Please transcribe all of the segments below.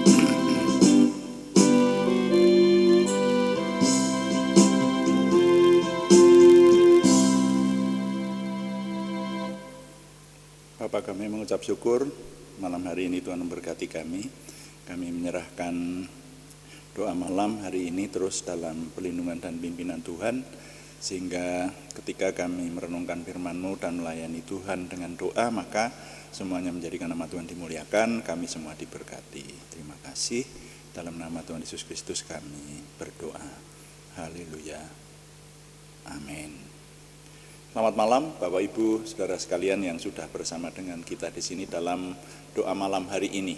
Bapak, kami mengucap syukur malam hari ini Tuhan memberkati kami. Kami menyerahkan doa malam hari ini terus dalam perlindungan dan pimpinan Tuhan, sehingga ketika kami merenungkan firman-Mu dan melayani Tuhan dengan doa, maka semuanya menjadikan nama Tuhan dimuliakan, kami semua diberkati. Terima kasih. Dalam nama Tuhan Yesus Kristus kami berdoa. Haleluya. Amin. Selamat malam Bapak Ibu, saudara sekalian yang sudah bersama dengan kita di sini dalam doa malam hari ini.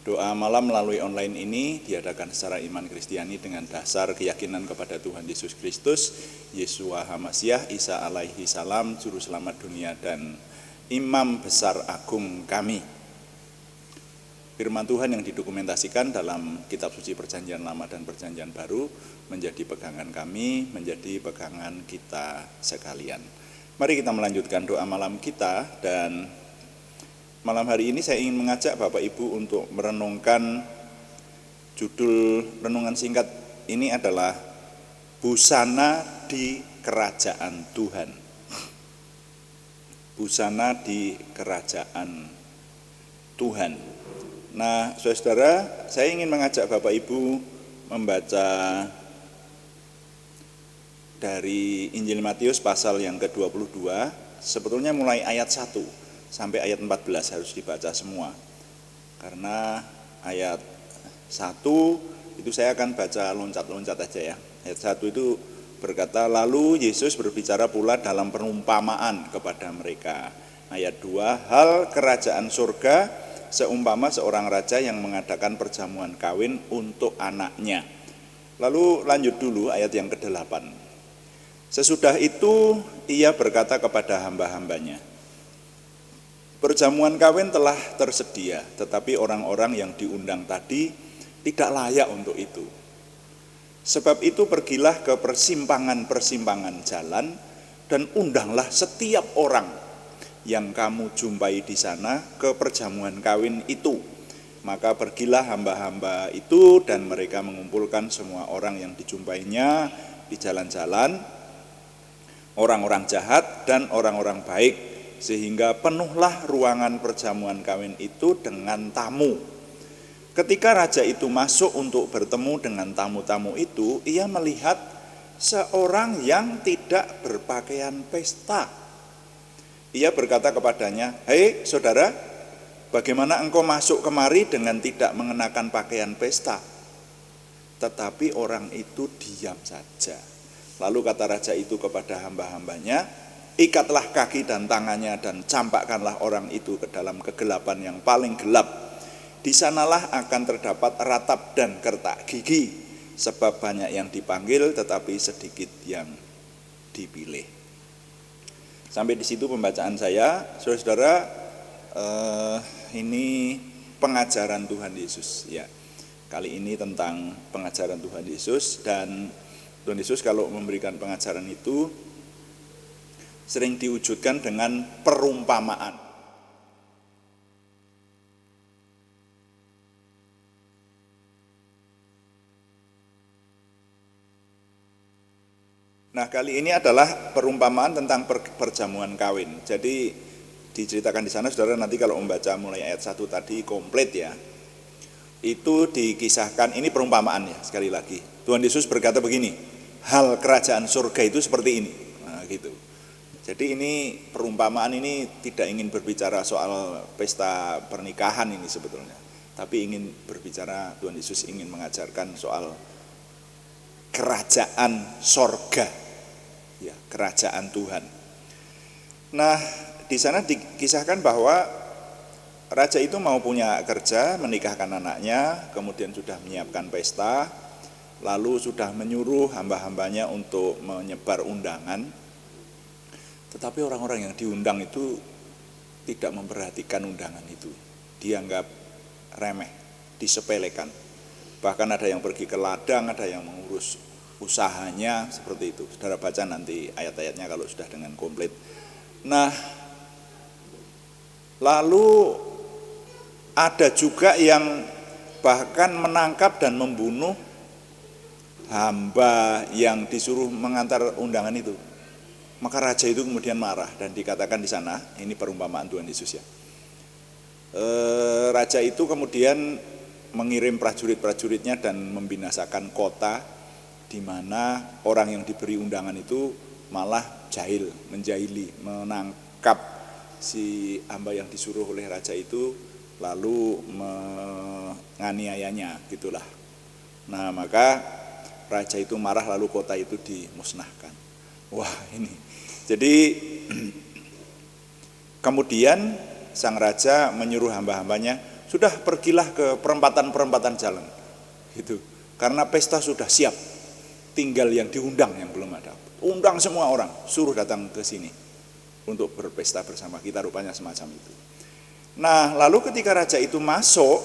Doa malam melalui online ini diadakan secara iman Kristiani dengan dasar keyakinan kepada Tuhan Yesus Kristus, Yeshua HaMasyiah, Isa alaihi salam, Juru Selamat dunia dan Imam Besar Agung kami. Firman Tuhan yang didokumentasikan dalam kitab suci Perjanjian Lama dan Perjanjian Baru menjadi pegangan kami, menjadi pegangan kita sekalian. Mari kita melanjutkan doa malam kita, dan malam hari ini saya ingin mengajak Bapak Ibu untuk merenungkan judul renungan singkat ini adalah Busana di Kerajaan Tuhan. Busana di Kerajaan Tuhan. Nah, saudara, saya ingin mengajak Bapak Ibu membaca dari Injil Matius pasal yang ke-22, sebetulnya mulai ayat 1 sampai ayat 14 harus dibaca semua. Karena ayat 1 itu saya akan baca loncat-loncat aja ya. Ayat 1 itu berkata, lalu Yesus berbicara pula dalam perumpamaan kepada mereka. Ayat 2, hal kerajaan surga seumpama seorang raja yang mengadakan perjamuan kawin untuk anaknya. Lalu lanjut dulu ayat yang ke-8. Sesudah itu ia berkata kepada hamba-hambanya, perjamuan kawin telah tersedia, tetapi orang-orang yang diundang tadi tidak layak untuk itu. Sebab itu pergilah ke persimpangan-persimpangan jalan dan undanglah setiap orang yang kamu jumpai di sana ke perjamuan kawin itu. Maka pergilah hamba-hamba itu dan mereka mengumpulkan semua orang yang dijumpainya di jalan-jalan, orang-orang jahat dan orang-orang baik, sehingga penuhlah ruangan perjamuan kawin itu dengan tamu. Ketika raja itu masuk untuk bertemu dengan tamu-tamu itu, ia melihat seorang yang tidak berpakaian pesta. Ia berkata kepadanya, hei saudara, bagaimana engkau masuk kemari dengan tidak mengenakan pakaian pesta? Tetapi orang itu diam saja. Lalu kata raja itu kepada hamba-hambanya, ikatlah kaki dan tangannya dan campakkanlah orang itu ke dalam kegelapan yang paling gelap. Di sanalah akan terdapat ratap dan kertak gigi, sebab banyak yang dipanggil tetapi sedikit yang dipilih. Sampai di situ pembacaan saya, saudara-saudara. Ini pengajaran Tuhan Yesus ya. Kali ini tentang pengajaran Tuhan Yesus, dan Tuhan Yesus kalau memberikan pengajaran itu sering diwujudkan dengan perumpamaan. Nah, kali ini adalah perumpamaan tentang perjamuan kawin. Jadi diceritakan di sana, saudara, nanti kalau membaca mulai ayat 1 tadi komplit ya. Itu dikisahkan, ini perumpamaan ya, sekali lagi. Tuhan Yesus berkata begini, hal kerajaan surga itu seperti ini. Nah, gitu. Jadi ini perumpamaan ini tidak ingin berbicara soal pesta pernikahan ini sebetulnya, tapi ingin berbicara, Tuhan Yesus ingin mengajarkan soal kerajaan surga, ya, kerajaan Tuhan. Nah, di sana dikisahkan bahwa raja itu mau punya kerja, menikahkan anaknya, kemudian sudah menyiapkan pesta, lalu sudah menyuruh hamba-hambanya untuk menyebar undangan. Tetapi orang-orang yang diundang itu tidak memperhatikan undangan itu, dianggap remeh, disepelekan. Bahkan ada yang pergi ke ladang, ada yang mengurus usahanya, seperti itu. Saudara baca nanti ayat-ayatnya kalau sudah dengan komplit. Nah, lalu ada juga yang bahkan menangkap dan membunuh hamba yang disuruh mengantar undangan itu. Maka raja itu kemudian marah dan dikatakan di sana, ini perumpamaan Tuhan Yesus ya. Raja itu kemudian mengirim prajurit-prajuritnya dan membinasakan kota di mana orang yang diberi undangan itu malah menjahili, menangkap si hamba yang disuruh oleh raja itu lalu menganiayanya gitulah. Nah, maka raja itu marah lalu kota itu dimusnahkan. Wah, ini. Jadi kemudian sang raja menyuruh hamba-hambanya, sudah pergilah ke perempatan-perempatan jalan. Gitu. Karena pesta sudah siap. Tinggal yang diundang yang belum ada. Undang semua orang, suruh datang ke sini untuk berpesta bersama kita, rupanya semacam itu. Nah, lalu ketika raja itu masuk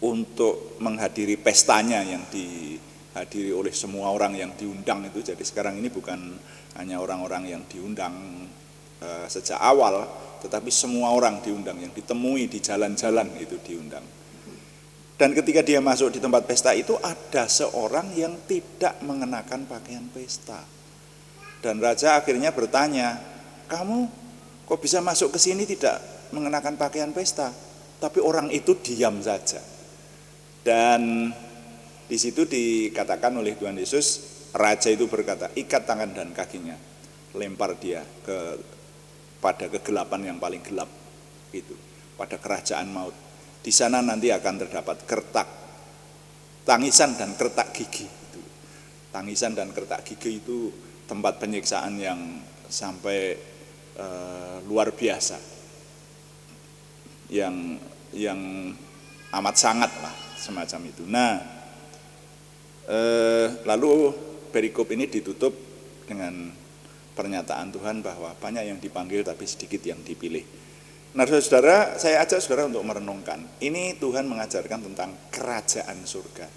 untuk menghadiri pestanya yang dihadiri oleh semua orang yang diundang itu, jadi sekarang ini bukan hanya orang-orang yang diundang sejak awal, tetapi semua orang diundang, yang ditemui di jalan-jalan itu diundang. Dan ketika dia masuk di tempat pesta itu ada seorang yang tidak mengenakan pakaian pesta. Dan raja akhirnya bertanya, kamu kok bisa masuk ke sini tidak mengenakan pakaian pesta? Tapi orang itu diam saja. Dan di situ dikatakan oleh Tuhan Yesus, raja itu berkata, ikat tangan dan kakinya, lempar dia pada kegelapan yang paling gelap, gitu, pada kerajaan maut. Di sana nanti akan terdapat tangisan dan kertak gigi. Gitu. Tangisan dan kertak gigi itu tempat penyiksaan yang sampai luar biasa, yang amat sangat lah semacam itu. Nah, lalu perikop ini ditutup dengan pernyataan Tuhan bahwa banyak yang dipanggil tapi sedikit yang dipilih. Nah, saudara, saya ajak saudara untuk merenungkan. Ini Tuhan mengajarkan tentang kerajaan surga.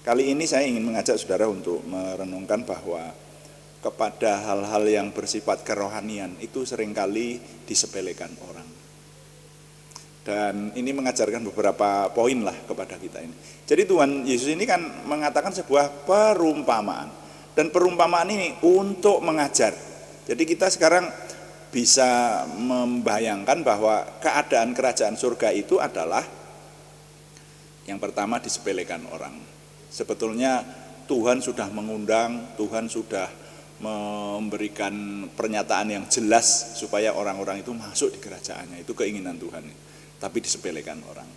Kali ini saya ingin mengajak saudara untuk merenungkan bahwa kepada hal-hal yang bersifat kerohanian itu seringkali disepelekan orang. Dan ini mengajarkan beberapa poin lah kepada kita ini. Jadi Tuhan Yesus ini kan mengatakan sebuah perumpamaan. Dan perumpamaan ini untuk mengajar. Jadi kita sekarang bisa membayangkan bahwa keadaan kerajaan surga itu adalah yang pertama disepelekan orang. Sebetulnya Tuhan sudah mengundang, Tuhan sudah memberikan pernyataan yang jelas supaya orang-orang itu masuk di kerajaannya. Itu keinginan Tuhan. Tapi disepelekan orang.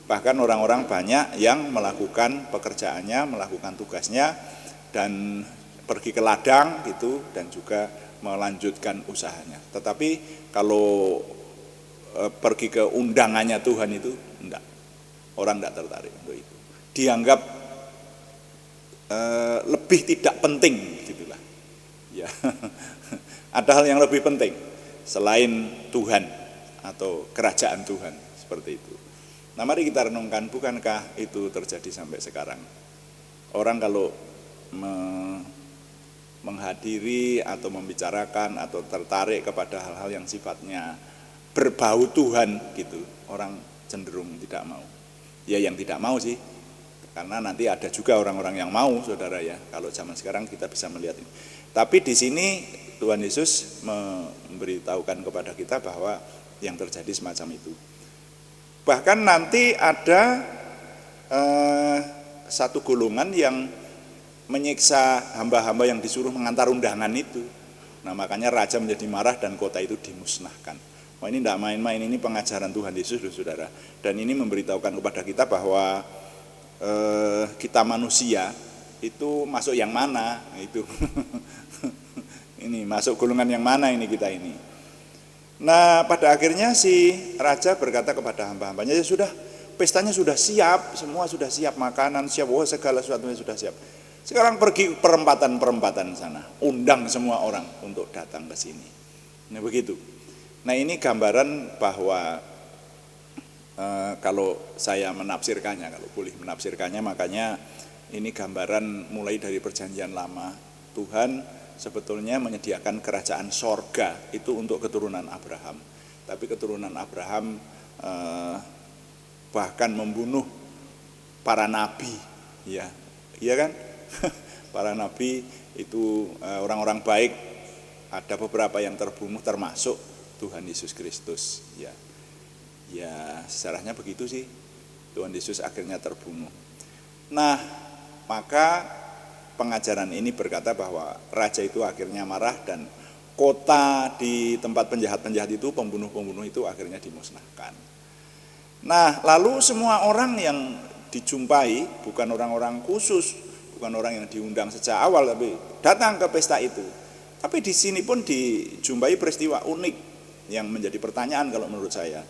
Bahkan orang-orang banyak yang melakukan pekerjaannya, melakukan tugasnya dan pergi ke ladang gitu dan juga melanjutkan usahanya. Tetapi kalau pergi ke undangannya Tuhan itu enggak. Orang enggak tertarik untuk itu. Dianggap lebih tidak penting gitulah. Ya. Ada hal yang lebih penting selain Tuhan atau kerajaan Tuhan seperti itu. Nah, mari kita renungkan, bukankah itu terjadi sampai sekarang? Orang kalau menghadiri atau membicarakan atau tertarik kepada hal-hal yang sifatnya berbau Tuhan gitu, orang cenderung tidak mau. Ya, yang tidak mau sih, karena nanti ada juga orang-orang yang mau, saudara ya. Kalau zaman sekarang kita bisa melihat ini. Tapi di sini Tuhan Yesus memberitahukan kepada kita bahwa yang terjadi semacam itu. Bahkan nanti ada satu golongan yang menyiksa hamba-hamba yang disuruh mengantar undangan itu. Nah, makanya raja menjadi marah dan kota itu dimusnahkan. Wah, ini tidak main-main, ini pengajaran Tuhan Yesus, saudara. Dan ini memberitahukan kepada kita bahwa kita manusia itu masuk yang mana itu. Ini masuk golongan yang mana ini kita ini. Nah, pada akhirnya si raja berkata kepada hamba-hambanya, ya sudah, pestanya sudah siap, semua sudah siap, makanan siap, segala sesuatunya sudah siap. Sekarang pergi perempatan-perempatan sana, undang semua orang untuk datang ke sini. Nah, begitu. Nah, ini gambaran bahwa kalau saya menafsirkannya, kalau boleh menafsirkannya, makanya ini gambaran mulai dari perjanjian lama. Tuhan sebetulnya menyediakan kerajaan sorga itu untuk keturunan Abraham. Tapi keturunan Abraham bahkan membunuh para nabi, ya, iya kan? Para nabi itu orang-orang baik, ada beberapa yang terbunuh termasuk Tuhan Yesus Kristus, ya. Ya, sejarahnya begitu sih. Tuhan Yesus akhirnya terbunuh. Nah, maka pengajaran ini berkata bahwa raja itu akhirnya marah dan kota di tempat penjahat-penjahat itu, pembunuh-pembunuh itu akhirnya dimusnahkan. Nah, lalu semua orang yang dijumpai, bukan orang-orang khusus, bukan orang yang diundang sejak awal, tapi datang ke pesta itu. Tapi di sini pun dijumpai peristiwa unik yang menjadi pertanyaan kalau menurut saya.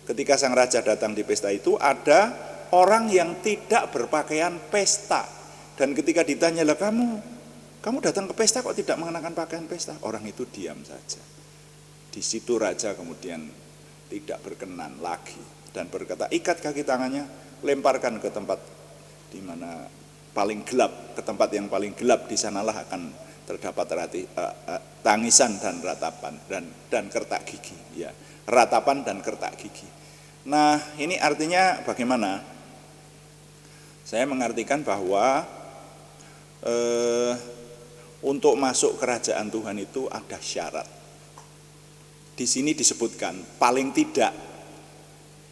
Ketika sang raja datang di pesta itu, ada orang yang tidak berpakaian pesta. Dan ketika ditanya, lah kamu datang ke pesta kok tidak mengenakan pakaian pesta? Orang itu diam saja. Di situ raja kemudian tidak berkenan lagi dan berkata, ikat kaki tangannya, lemparkan ke tempat di mana paling gelap, ke tempat yang paling gelap, di sanalah akan terdapat tangisan dan ratapan dan kertak gigi, ya, ratapan dan kertak gigi. Nah, ini artinya bagaimana? Saya mengartikan bahwa untuk masuk kerajaan Tuhan itu ada syarat. Di sini disebutkan paling tidak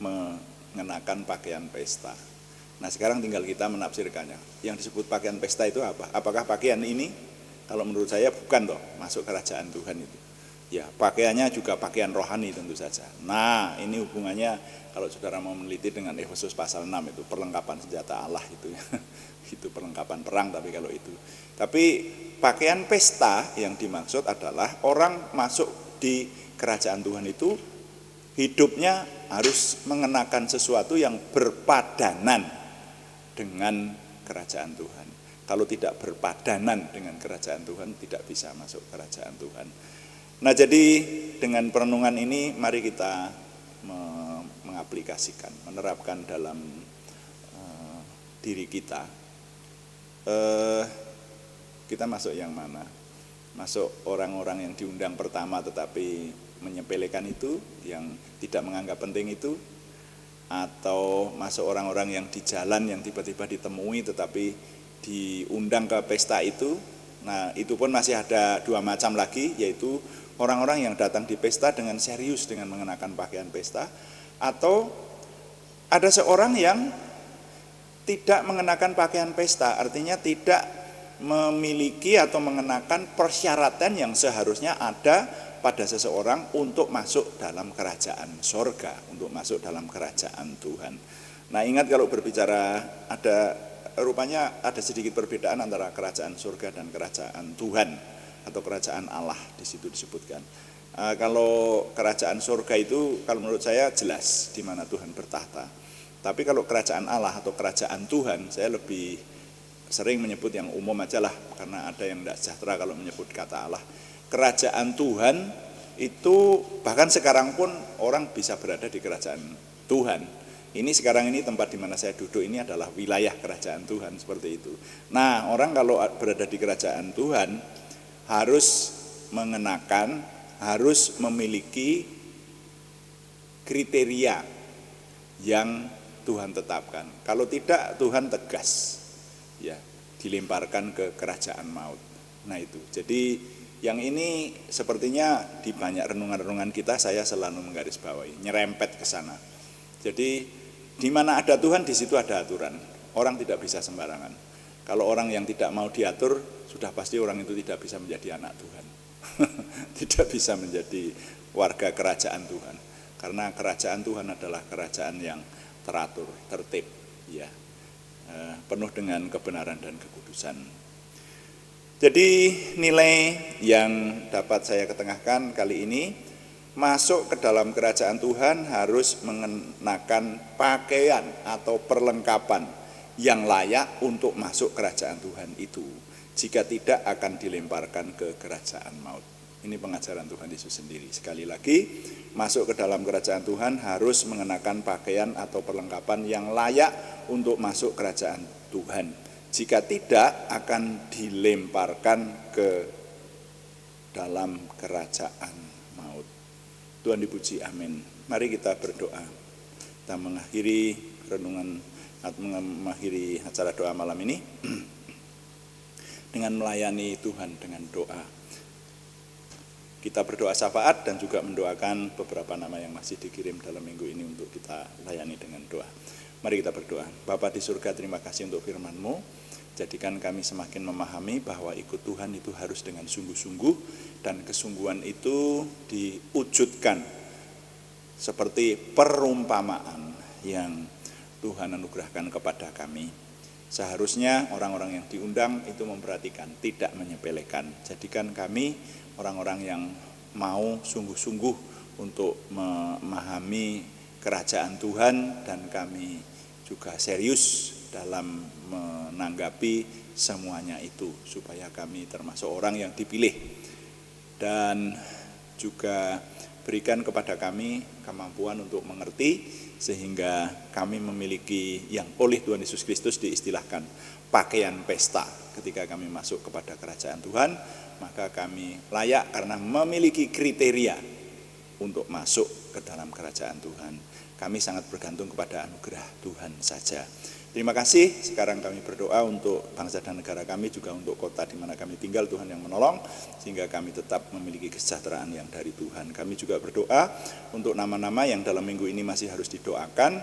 mengenakan pakaian pesta. Nah, sekarang tinggal kita menafsirkannya. Yang disebut pakaian pesta itu apa? Apakah pakaian ini? Kalau menurut saya bukan toh masuk kerajaan Tuhan itu. Ya, pakaiannya juga pakaian rohani tentu saja. Nah, ini hubungannya kalau saudara mau meneliti dengan Efesus pasal 6 itu perlengkapan senjata Allah itu. Itu perlengkapan perang tapi kalau itu. Tapi pakaian pesta yang dimaksud adalah orang masuk di kerajaan Tuhan itu hidupnya harus mengenakan sesuatu yang berpadanan dengan kerajaan Tuhan. Kalau tidak berpadanan dengan kerajaan Tuhan, tidak bisa masuk kerajaan Tuhan. Nah, jadi dengan perenungan ini mari kita mengaplikasikan, menerapkan dalam diri kita. Kita masuk yang mana? Masuk orang-orang yang diundang pertama tetapi menyepelekan itu, yang tidak menganggap penting itu, atau masuk orang-orang yang di jalan yang tiba-tiba ditemui tetapi diundang ke pesta itu. Nah, itu pun masih ada dua macam lagi, yaitu orang-orang yang datang di pesta dengan serius dengan mengenakan pakaian pesta, atau ada seorang yang tidak mengenakan pakaian pesta, artinya tidak memiliki atau mengenakan persyaratan yang seharusnya ada pada seseorang untuk masuk dalam kerajaan sorga, untuk masuk dalam kerajaan Tuhan. Nah, ingat kalau berbicara rupanya ada sedikit perbedaan antara kerajaan surga dan kerajaan Tuhan atau kerajaan Allah, di situ disebutkan. Kalau kerajaan surga itu kalau menurut saya jelas di mana Tuhan bertahta. Tapi kalau kerajaan Allah atau kerajaan Tuhan, saya lebih sering menyebut yang umum aja lah, karena ada yang tidak sejahtera kalau menyebut kata Allah. Kerajaan Tuhan itu bahkan sekarang pun orang bisa berada di kerajaan Tuhan. Ini sekarang ini tempat di mana saya duduk ini adalah wilayah kerajaan Tuhan, seperti itu. Nah, orang kalau berada di kerajaan Tuhan harus mengenakan, harus memiliki kriteria yang Tuhan tetapkan. Kalau tidak, Tuhan tegas, ya, dilemparkan ke kerajaan maut. Nah itu. Jadi yang ini sepertinya di banyak renungan-renungan kita saya selalu menggarisbawahi, nyerempet ke sana. Jadi di mana ada Tuhan, di situ ada aturan. Orang tidak bisa sembarangan. Kalau orang yang tidak mau diatur, sudah pasti orang itu tidak bisa menjadi anak Tuhan. Tidak bisa menjadi warga kerajaan Tuhan. Karena kerajaan Tuhan adalah kerajaan yang teratur, tertib, ya, penuh dengan kebenaran dan kekudusan. Jadi nilai yang dapat saya ketengahkan kali ini, masuk ke dalam kerajaan Tuhan harus mengenakan pakaian atau perlengkapan yang layak untuk masuk kerajaan Tuhan itu. Jika tidak akan dilemparkan ke kerajaan maut. Ini pengajaran Tuhan Yesus sendiri. Sekali lagi, masuk ke dalam kerajaan Tuhan harus mengenakan pakaian atau perlengkapan yang layak untuk masuk kerajaan Tuhan. Jika tidak akan dilemparkan ke dalam kerajaan maut. Tuhan dipuji, amin. Mari kita berdoa. Kita mengakhiri renungan atau mengakhiri acara doa malam ini dengan melayani Tuhan dengan doa. Kita berdoa syafaat dan juga mendoakan beberapa nama yang masih dikirim dalam minggu ini untuk kita layani dengan doa. Mari kita berdoa. Bapa di surga, terima kasih untuk firman-Mu. Jadikan kami semakin memahami bahwa ikut Tuhan itu harus dengan sungguh-sungguh, dan kesungguhan itu diwujudkan seperti perumpamaan yang Tuhan anugerahkan kepada kami. Seharusnya orang-orang yang diundang itu memperhatikan, tidak menyepelekan. Jadikan kami orang-orang yang mau sungguh-sungguh untuk memahami kerajaan Tuhan, dan kami juga serius dalam menanggapi semuanya itu, supaya kami termasuk orang yang dipilih. Dan juga berikan kepada kami kemampuan untuk mengerti, sehingga kami memiliki yang oleh Tuhan Yesus Kristus diistilahkan pakaian pesta. Ketika kami masuk kepada kerajaan Tuhan, maka kami layak karena memiliki kriteria untuk masuk ke dalam kerajaan Tuhan. Kami sangat bergantung kepada anugerah Tuhan saja. Terima kasih. Sekarang kami berdoa untuk bangsa dan negara kami, juga untuk kota di mana kami tinggal, Tuhan yang menolong, sehingga kami tetap memiliki kesejahteraan yang dari Tuhan. Kami juga berdoa untuk nama-nama yang dalam minggu ini masih harus didoakan,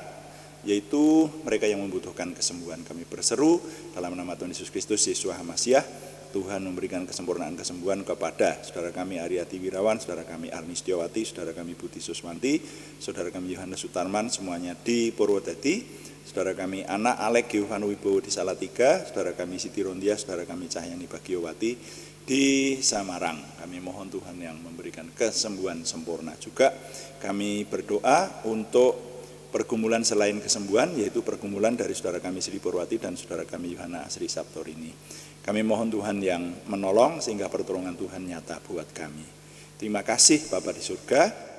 yaitu mereka yang membutuhkan kesembuhan. Kami berseru dalam nama Tuhan Yesus Kristus, Yeshua HaMasyiah, Tuhan memberikan kesempurnaan kesembuhan kepada saudara kami Aryati Wirawan, saudara kami Arni Setiawati, saudara kami Budi Suswanti, saudara kami Yohanes Sutarman, semuanya di Purwodadi, saudara kami anak Alek Giovanni Wibowo di Salatiga, saudara kami Siti Rondia, saudara kami Cahyani Bagiowati di Samarang. Kami mohon Tuhan yang memberikan kesembuhan sempurna. Juga kami berdoa untuk pergumulan selain kesembuhan, yaitu pergumulan dari saudara kami Sri Purwati dan saudara kami Yohana Asri Sabtorini. Kami mohon Tuhan yang menolong sehingga pertolongan Tuhan nyata buat kami. Terima kasih Bapa di surga.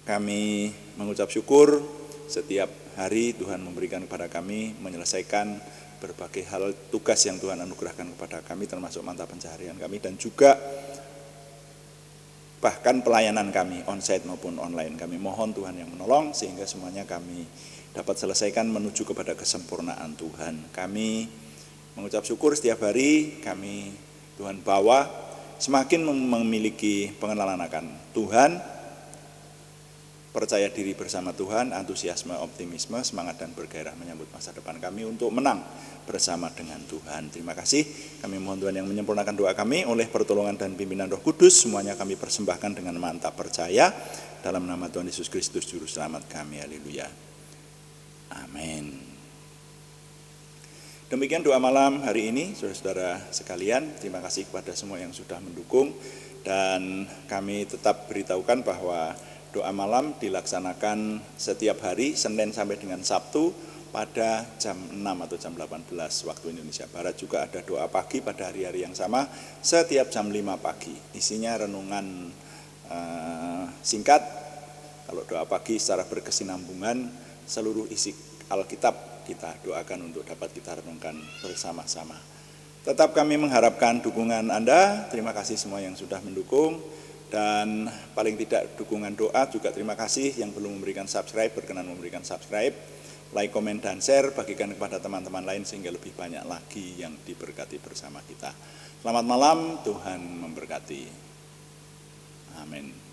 Kami mengucap syukur setiap hari Tuhan memberikan kepada kami menyelesaikan berbagai hal tugas yang Tuhan anugerahkan kepada kami, termasuk mata pencaharian kami, dan juga bahkan pelayanan kami onsite maupun online. Kami mohon Tuhan yang menolong sehingga semuanya kami dapat selesaikan menuju kepada kesempurnaan Tuhan. Kami mengucap syukur setiap hari kami Tuhan bawa semakin memiliki pengenalan akan Tuhan, percaya diri bersama Tuhan, antusiasme, optimisme, semangat dan bergairah menyambut masa depan kami untuk menang bersama dengan Tuhan. Terima kasih. Kami mohon Tuhan yang menyempurnakan doa kami oleh pertolongan dan pimpinan Roh Kudus. Semuanya kami persembahkan dengan mantap percaya dalam nama Tuhan Yesus Kristus Juru Selamat kami. Haleluya. Amin. Demikian doa malam hari ini, saudara-saudara sekalian. Terima kasih kepada semua yang sudah mendukung, dan kami tetap beritahukan bahwa doa malam dilaksanakan setiap hari Senin sampai dengan Sabtu pada jam 6 atau jam 18 waktu Indonesia Barat. Juga ada doa pagi pada hari-hari yang sama setiap jam 5 pagi. Isinya renungan singkat. Kalau doa pagi secara berkesinambungan, seluruh isi Alkitab kita doakan untuk dapat kita renungkan bersama-sama. Tetap kami mengharapkan dukungan Anda. Terima kasih semua yang sudah mendukung. Dan paling tidak dukungan doa juga terima kasih yang belum memberikan subscribe, berkenan memberikan subscribe, like, komen, dan share, bagikan kepada teman-teman lain sehingga lebih banyak lagi yang diberkati bersama kita. Selamat malam, Tuhan memberkati. Amin.